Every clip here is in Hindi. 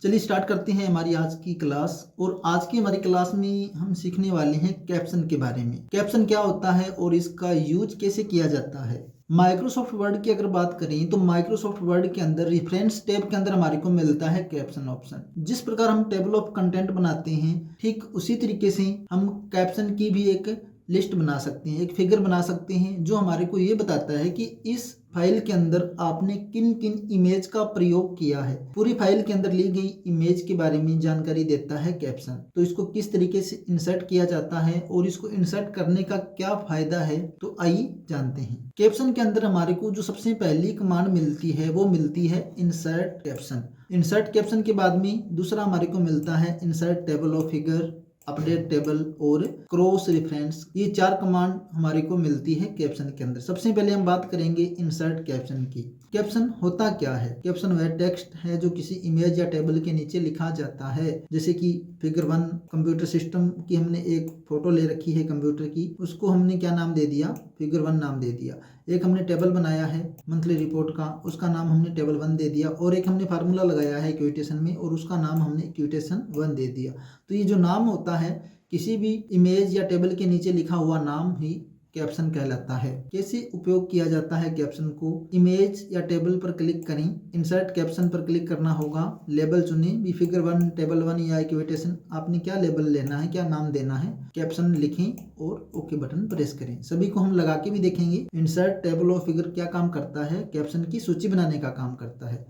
चलिए स्टार्ट करते हैं हमारी आज की क्लास। और आज की हमारी क्लास में हम सीखने वाले हैं कैप्शन के बारे में। कैप्शन क्या होता है और इसका यूज कैसे किया जाता है। माइक्रोसॉफ्ट वर्ड की अगर बात करें तो माइक्रोसॉफ्ट वर्ड के अंदर रेफरेंस टैब के अंदर हमारे को मिलता है कैप्शन ऑप्शन। जिस प्रकार हम टेबल ऑफ कंटेंट बनाते हैं ठीक उसी तरीके से हम कैप्शन की भी एक लिस्ट बना सकते हैं, एक फिगर बना सकते हैं जो हमारे को ये बताता है कि इस फाइल के अंदर आपने किन किन इमेज का प्रयोग किया है। पूरी फाइल के अंदर ली गई इमेज के बारे में जानकारी देता है कैप्शन। तो इसको किस तरीके से इंसर्ट किया जाता है और इसको इंसर्ट करने का क्या फायदा है, तो आइए जानते हैं। कैप्शन के अंदर हमारे को जो सबसे पहली कमांड मिलती है वो मिलती है इंसर्ट कैप्शन। इंसर्ट कैप्शन के बाद में दूसरा हमारे को मिलता है insert table of figure, update table और क्रॉस रेफरेंस। ये चार कमांड हमारे को मिलती है कैप्शन के अंदर। सबसे पहले हम बात करेंगे इंसर्ट कैप्शन की। कैप्शन होता क्या है। कैप्शन वह टेक्स्ट है जो किसी इमेज या टेबल के नीचे लिखा जाता है। जैसे कि फिगर 1 कंप्यूटर सिस्टम की हमने एक फोटो ले रखी है कंप्यूटर की, उसको हमने क्या नाम दे दिया, फिगर 1 नाम दे दिया। एक हमने टेबल बनाया है मंथली रिपोर्ट का, उसका नाम हमने टेबल 1 दे दिया। और एक हमने फार्मूला लगाया है इक्वेशन में और उसका नाम हमने इक्वेशन 1 दे दिया। तो ये जो नाम होता है किसी भी इमेज या टेबल के नीचे लिखा हुआ नाम ही कैप्शन कहलाता है। कैसे उपयोग किया जाता है कैप्शन को। इमेज या टेबल पर क्लिक करें, इंसर्ट कैप्शन पर क्लिक करना होगा, लेबल चुनें, भी फिगर 1 टेबल 1 या इक्वेशन आपने क्या लेबल लेना है, क्या नाम देना है, कैप्शन लिखें और ओके बटन प्रेस करें। सभी को हम लगा के भी देखेंगे। इंसर्ट टेबल ऑफ फिगर क्या काम करता है, कैप्शन की सूची बनाने का काम करता है।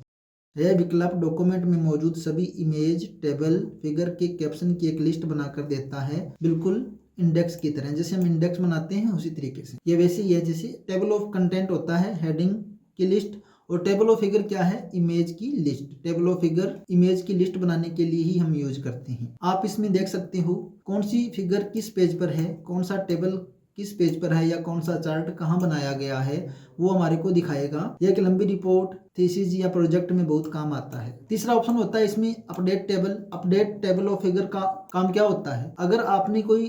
यह विकल्प डॉक्यूमेंट में मौजूद सभी इमेज, टेबल, फिगर के कैप्शन की एक लिस्ट बनाकर देता है, बिल्कुल इंडेक्स की तरह। जैसे हम इंडेक्स बनाते हैं उसी तरीके से ये वैसे ही है। जैसे टेबल ऑफ कंटेंट होता है हेडिंग की लिस्ट, और टेबल ऑफ फिगर क्या है, इमेज की list. Table of figure image की लिस्ट बनाने के लिए ही हम यूज करते हैं। आप इसमें देख सकते हो कौन सी फिगर किस पेज पर है, कौन सा टेबल किस पेज पर है या कौन सा चार्ट कहाँ बनाया गया है, वो हमारे को दिखाएगा। यह एक लंबी रिपोर्ट, थीसिस या प्रोजेक्ट में बहुत काम आता है। तीसरा ऑप्शन होता है इसमें update table. Update table of figure का काम क्या होता है। अगर आपने कोई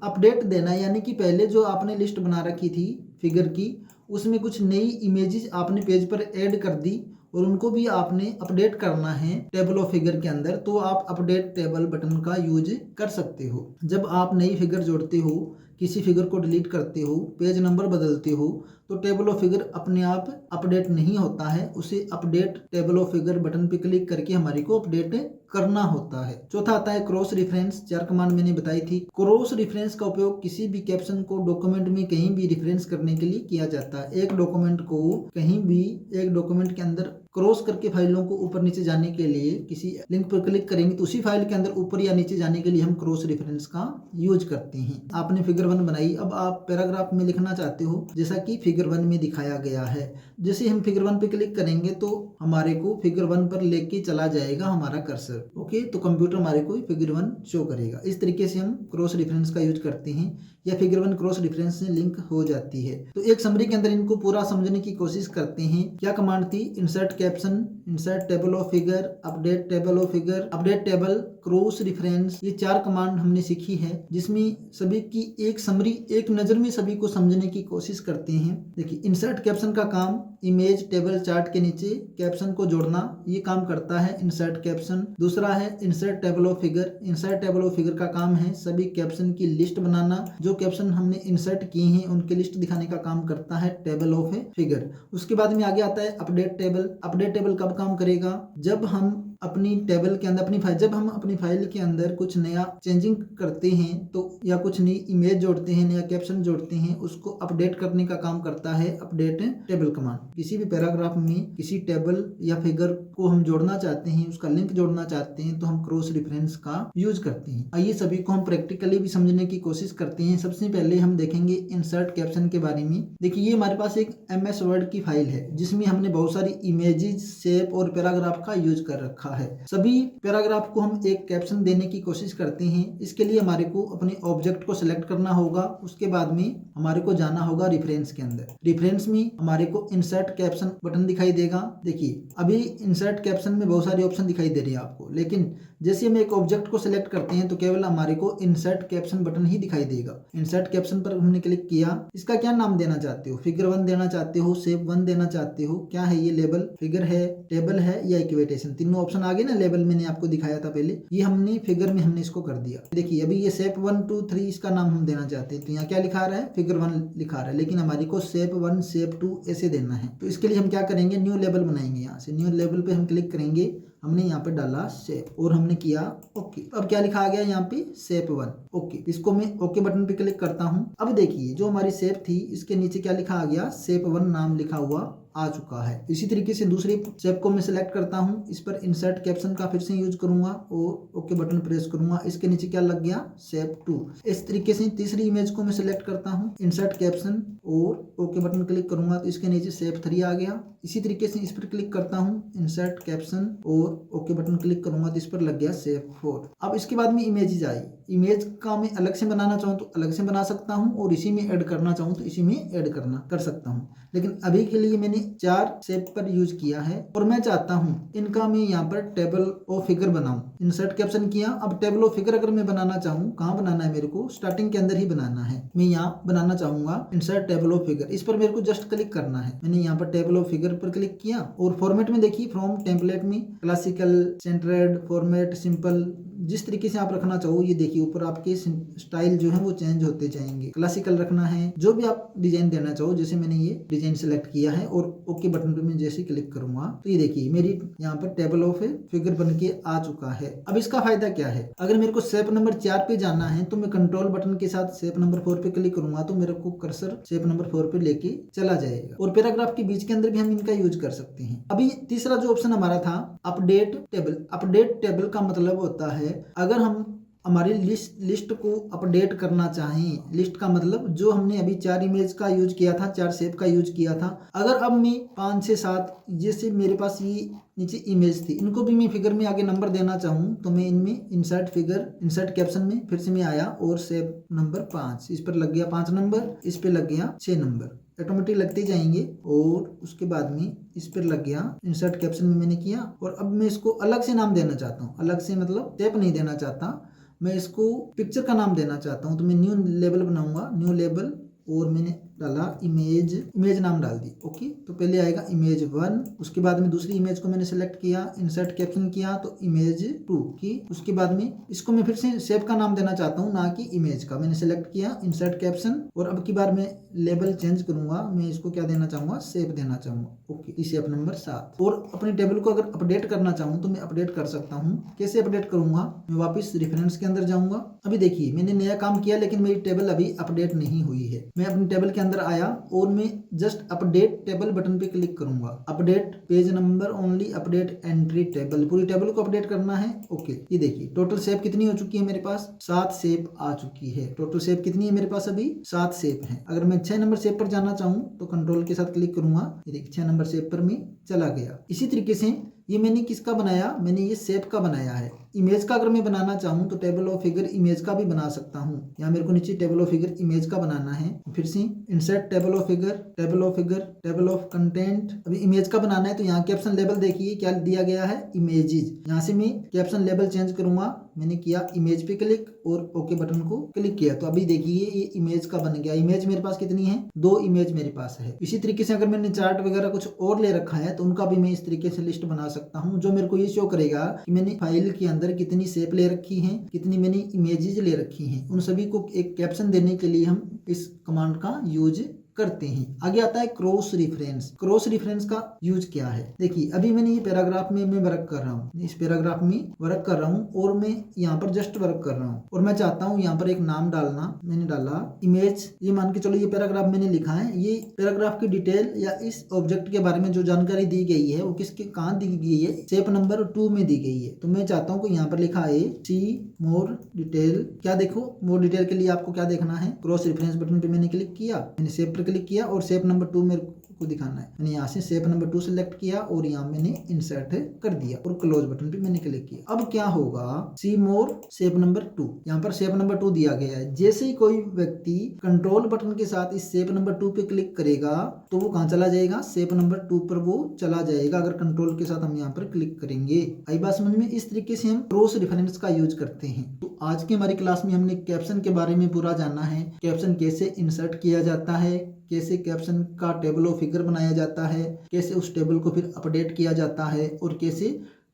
अपडेट देना है, यानी कि पहले जो आपने लिस्ट बना रखी थी फिगर की, उसमें कुछ नई इमेजेस आपने पेज पर ऐड कर दी और उनको भी आपने अपडेट करना है टेबल ऑफ फिगर के अंदर, तो आप अपडेट टेबल बटन का यूज कर सकते हो। जब आप नई फिगर जोड़ते हो, किसी फिगर को डिलीट करते हो, पेज नंबर बदलते हो, तो टेबल ऑफ फिगर अपने आप अपडेट नहीं होता है। उसे update table of figure button पे क्लिक करके हमारे को अपडेट करना होता है। चौथा आता है क्रॉस रेफरेंस। चार कमांड मैंने बताई थी। क्रॉस रेफरेंस का उपयोग किसी भी कैप्शन को डॉक्यूमेंट में कहीं भी रेफरेंस करने के लिए किया जाता है। एक डॉक्यूमेंट को कहीं भी एक डॉक्यूमेंट के अंदर क्रॉस करके फाइलों को ऊपर नीचे जाने के लिए किसी लिंक पर क्लिक करेंगे तो उसी फाइल के अंदर ऊपर या नीचे जाने के लिए हम क्रॉस रेफरेंस का यूज करते हैं। आपने फिगर 1 बनाई, अब आप पैराग्राफ में लिखना चाहते हो जैसा कि फिगर 1 में दिखाया गया है। जैसे हम फिगर 1 पे क्लिक करेंगे तो हमारे को फिगर 1 पर लेके चला जाएगा हमारा कर्सर। ओके, तो कंप्यूटर हमारे को फिगर 1 शो करेगा। इस तरीके से हम क्रॉस रेफरेंस का यूज करते हैं या फिगर 1 क्रॉस रेफरेंस से लिंक हो जाती है। तो एक समरी के अंदर इनको पूरा समझने की कोशिश करते हैं। क्या कमांड थी, insert caption, insert table of figure, update table of figure, update table, cross reference. ये चार कमांड हमने सीखी है जिसमें सभी की एक समरी एक नजर में सभी को समझने की कोशिश करते हैं। देखिए, इंसर्ट कैप्शन का काम इमेज, टेबल, चार्ट के नीचे कैप्शन को जोड़ना, ये काम करता है इंसर्ट कैप्शन। दूसरा है insert table of figure. Insert table of figure का काम है सभी कैप्शन की लिस्ट बनाना। जो कैप्शन हमने इंसर्ट किए हैं उनकी लिस्ट दिखाने का काम करता है टेबल ऑफ फिगर। उसके बाद में आगे आता है अपडेट टेबल। अपडेट टेबल कब काम करेगा, जब हम अपनी टेबल के अंदर जब हम अपनी फाइल के अंदर कुछ नया चेंजिंग करते हैं तो या कुछ नई इमेज जोड़ते हैं, नया कैप्शन जोड़ते हैं, उसको अपडेट करने का काम करता है अपडेट टेबल कमांड। किसी भी पैराग्राफ में किसी टेबल या फिगर को हम जोड़ना चाहते हैं, उसका लिंक जोड़ना चाहते हैं, तो हम क्रॉस रेफरेंस का यूज करते हैं। आइए सभी को हम प्रैक्टिकली भी समझने की कोशिश करते हैं। सबसे पहले हम देखेंगे इंसर्ट कैप्शन के बारे में। देखिए, ये हमारे पास एक MS वर्ड की फाइल है जिसमें हमने बहुत सारी इमेजेस, शेप और पैराग्राफ का यूज कर रखा है। सभी पैराग्राफ को हम एक कैप्शन देने की कोशिश करते हैं। इसके लिए हमारे को अपने ऑब्जेक्ट को सिलेक्ट करना होगा। उसके बाद में हमारे को जाना होगा रेफरेंस के अंदर। रेफरेंस में हमारे को इंसर्ट कैप्शन बटन दिखाई देगा। देखिए, अभी इंसर्ट कैप्शन में बहुत सारे ऑप्शन दिखाई दे रही है आपको, लेकिन जैसे हम एक ऑब्जेक्ट को सिलेक्ट करते हैं तो केवल हमारे को इंसर्ट कैप्शन बटन ही दिखाई देगा। इंसर्ट कैप्शन पर हमने क्लिक किया। इसका क्या नाम देना चाहते हो, फिगर 1 देना चाहते हो, शेप 1 देना चाहते हो, क्या है ये, लेबल, फिगर है, टेबल है या इक्वेशन, तीनों ऑप्शन ऑप्शन आ गए ना, लेबल मैंने आपको दिखाया था पहले, ये हमने फिगर में हमने इसको कर दिया। देखिए अभी ये शेप 1 2 3 इसका नाम हम देना चाहते हैं, तो यहाँ क्या लिखा रहा है, फिगर 1 लिखा रहा है, लेकिन हमारे को शेप 1 शेप 2 ऐसे देना है। तो इसके लिए हम क्या करेंगे, न्यू लेबल बनाएंगे। यहाँ से न्यू लेबल पे हम क्लिक करेंगे, हमने यहाँ पे डाला शेप और हमने किया ओके। अब क्या लिखा आ गया यहाँ पे, शेप 1 ओके। इसको मैं ओके बटन पे क्लिक करता हूँ। अब देखिए जो हमारी शेप थी इसके नीचे क्या लिखा आ गया, शेप 1 नाम लिखा हुआ आ चुका है। इसी तरीके से दूसरी शेप को मैं सिलेक्ट करता हूँ, इस पर इंसर्ट कैप्शन का फिर से यूज करूंगा और ओके बटन प्रेस करूंगा। इसके नीचे क्या लग गया, शेप 2। इस तरीके से तीसरी इमेज को मैं सिलेक्ट करता हूँ, इंसर्ट कैप्शन और ओके बटन क्लिक करूंगा तो इसके नीचे शेप 3 आ गया। इसी तरीके से इस पर क्लिक करता हूँ, इंसर्ट कैप्शन और ओके बटन क्लिक करूंगा तो इस पर लग गया शेप 4। अब इसके बाद में इमेजेस आई। इमेज का मैं अलग से बनाना चाहूँ तो अलग से बना सकता हूँ और इसी में ऐड करना चाहूँ तो इसी में ऐड कर सकता हूँ। लेकिन अभी के लिए मैंने 4 शेप पर यूज किया है और मैं चाहता हूँ इनका मैं यहाँ पर टेबल और फिगर बनाऊं। इंसर्ट कैप्शन किया। अब टेबल और फिगर अगर मैं बनाना चाहूँ, कहाँ बनाना है, मेरे को स्टार्टिंग के अंदर ही बनाना है। मैं यहाँ बनाना चाहूंगा इंसर्ट टेबल और फिगर, इस पर मेरे को जस्ट क्लिक करना है। मैंने यहाँ पर टेबल और फिगर पर क्लिक किया और फॉर्मेट में देखिए, फ्रॉम टेम्पलेट में क्लासिकल, सेंटर्ड, फॉर्मेट, सिंपल, जिस तरीके से आप रखना चाहो ये देखिए ऊपर आपके स्टाइल जो है वो चेंज होते जाएंगे। क्लासिकल रखना है, जो भी आप डिजाइन देना चाहो, जैसे मैंने ये डिजाइन सेलेक्ट किया है और ओके बटन पे मैं जैसे क्लिक करूंगा तो ये देखिए मेरी यहाँ पर टेबल ऑफ फिगर बन के आ चुका है। अब इसका फायदा क्या है, अगर मेरे को शेप नंबर 4 पे जाना है तो मैं कंट्रोल बटन के साथ शेप नंबर 4 पे क्लिक करूंगा तो मेरे को कर्सर शेप नंबर 4 पे लेके चला जाएगा और पैराग्राफ के बीच के अंदर भी हम इनका यूज कर सकते हैं। अभी तीसरा जो ऑप्शन हमारा था अपडेट टेबल। अपडेट टेबल का मतलब होता है अगर हम हमारी लिस्ट को अपडेट करना चाहें, लिस्ट का मतलब जो हमने अभी 4 इमेज का यूज किया था, 4 शेप का यूज किया था, अगर अब मैं 5 से 7 जैसे मेरे पास ये नीचे इमेज थी, इनको भी मैं फिगर में आगे नंबर देना चाहूँ तो मैं इनमें इंसर्ट फिगर, इंसर्ट कैप्शन में फिर से मैं आया और शेप नंबर 5, इस पर लग गया 5 नंबर, इस पर लग गया 6 नंबर, ऑटोमेटिक लगते जाएंगे। और उसके बाद में इस पर लग गया, इंसर्ट कैप्शन में मैंने किया और अब मैं इसको अलग से नाम देना चाहता हूँ। अलग से मतलब शेप नहीं देना चाहता, मैं इसको पिक्चर का नाम देना चाहता हूँ तो मैं न्यू लेबल बनाऊंगा, न्यू लेबल और मैंने डाला इमेज नाम डाल दी ओके। तो पहले आएगा इमेज 1, उसके बाद में दूसरी इमेज को मैंने सेलेक्ट किया, इंसर्ट कैप्शन किया तो इमेज 2 की। उसके बाद में इसको मैं फिर से शेप का नाम देना चाहता हूँ ना कि इमेज का, मैंने सेलेक्ट किया इंसर्ट कैप्शन और अब की बार मैं लेबल चेंज करूंगा, मैं इसको क्या देना चाहूंगा, शेप देना चाहूंगा ओके। Shape number 7। और अपने टेबल को अगर अपडेट करना चाहूँ तो मैं अपडेट कर सकता हूँ। कैसे अपडेट करूंगा, मैं वापस रेफरेंस के अंदर जाऊंगा। अभी देखिए मैंने नया काम किया लेकिन मेरी टेबल अभी अपडेट नहीं हुई है। मैं अपने टेबल के अंदर आया और मैं जस्ट अपडेट टेबल बटन पे क्लिक करूंगा। Update page number only, update entry table, पूरी टेबल को अपडेट करना है ओके। ये देखिए टोटल शेप कितनी हो चुकी है मेरे पास, 7 शेप आ चुकी है। टोटल शेप कितनी है मेरे पास, अभी 7 शेप है। अगर मैं 6 नंबर शेप पर जाना चाहूँ तो कंट्रोल के साथ क्लिक करूंगा, ये देखिए 6 नंबर शेप पर मैं चला गया। इसी तरीके से ये मैंने किसका बनाया, मैंने ये शेप का बनाया है। इमेज का अगर मैं बनाना चाहूँ तो टेबल ऑफ फिगर इमेज का भी बना सकता हूँ। यहाँ मेरे को नीचे टेबल ऑफ फिगर इमेज का बनाना है, फिर से insert table of figure, table of figure, table of content. अभी इमेज का बनाना है तो यहाँ कैप्शन लेबल देखिए क्या दिया गया है, इमेजेस। यहाँ से मैं कैप्शन लेबल चेंज करूंगा, मैंने किया इमेज पे क्लिक और ओके बटन को क्लिक किया तो अभी देखिए ये इमेज का बन गया। इमेज मेरे पास कितनी है, 2 इमेज मेरे पास है। इसी तरीके से अगर मैंने चार्ट वगैरह कुछ और ले रखा है तो उनका भी मैं इस तरीके से लिस्ट बना सकता हूँ, जो मेरे को ये शो करेगा कि मैंने फाइल के अंदर कितनी शेप ले रखी है, कितनी मैंने इमेजेस ले रखी हैं। उन सभी को एक कैप्शन देने के लिए हम इस कमांड का यूज करते हैं। आगे आता है क्रॉस रेफरेंस। क्रॉस रेफरेंस का यूज क्या है, देखिए अभी मैंने ये पैराग्राफ में मैं वर्क कर रहा हूँ, इस पैराग्राफ में वर्क कर रहा हूँ और मैं यहाँ पर जस्ट वर्क कर रहा हूँ और मैं चाहता हूँ यहाँ पर एक नाम डालना। मैंने डाला इमेज, ये मान के चलो ये पैराग्राफ मैंने लिखा है। ये पैराग्राफ की डिटेल या इस ऑब्जेक्ट के बारे में जो जानकारी दी गई है वो किसके कहाँ दी गई है, शेप नंबर 2 में दी गई है। तो मैं चाहता हूँ कि यहाँ पर लिखा है सी मोर डिटेल। क्या देखो, मोर डिटेल के लिए आपको क्या देखना है, क्रॉस रेफरेंस बटन पे मैंने क्लिक किया, मैंने शेप पर क्लिक किया और शेप नंबर 2 मेरे को दिखाना है। मैंने यहाँ से शेप नंबर 2 सेलेक्ट किया और यहाँ मैंने इंसर्ट कर दिया और क्लोज बटन पे मैंने क्लिक किया। अब क्या होगा, सी मोर शेप नंबर 2, यहाँ पर शेप नंबर 2 दिया गया है। जैसे ही कोई व्यक्ति कंट्रोल बटन के साथ इस शेप नंबर 2 पे क्लिक करेगा तो वो कहाँ चला जाएगा, शेप नंबर 2 पर वो चला जाएगा। अगर कंट्रोल के साथ हम यहाँ पर क्लिक करेंगे। आई बात समझ में, इस तरीके से हम क्रॉस रेफरेंस का यूज करते हैं। तो आज की हमारी क्लास में हमने कैप्शन के बारे में पूरा जाना है। कैप्शन कैसे इंसर्ट किया जाता है, कैसे कैप्शन का टेबल और फिगर बनाया जाता है, कैसे उस टेबल को फिर अपडेट किया जाता है और कैसे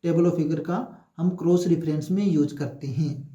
टेबल ऑफ फिगर का हम क्रॉस रेफरेंस में यूज करते हैं।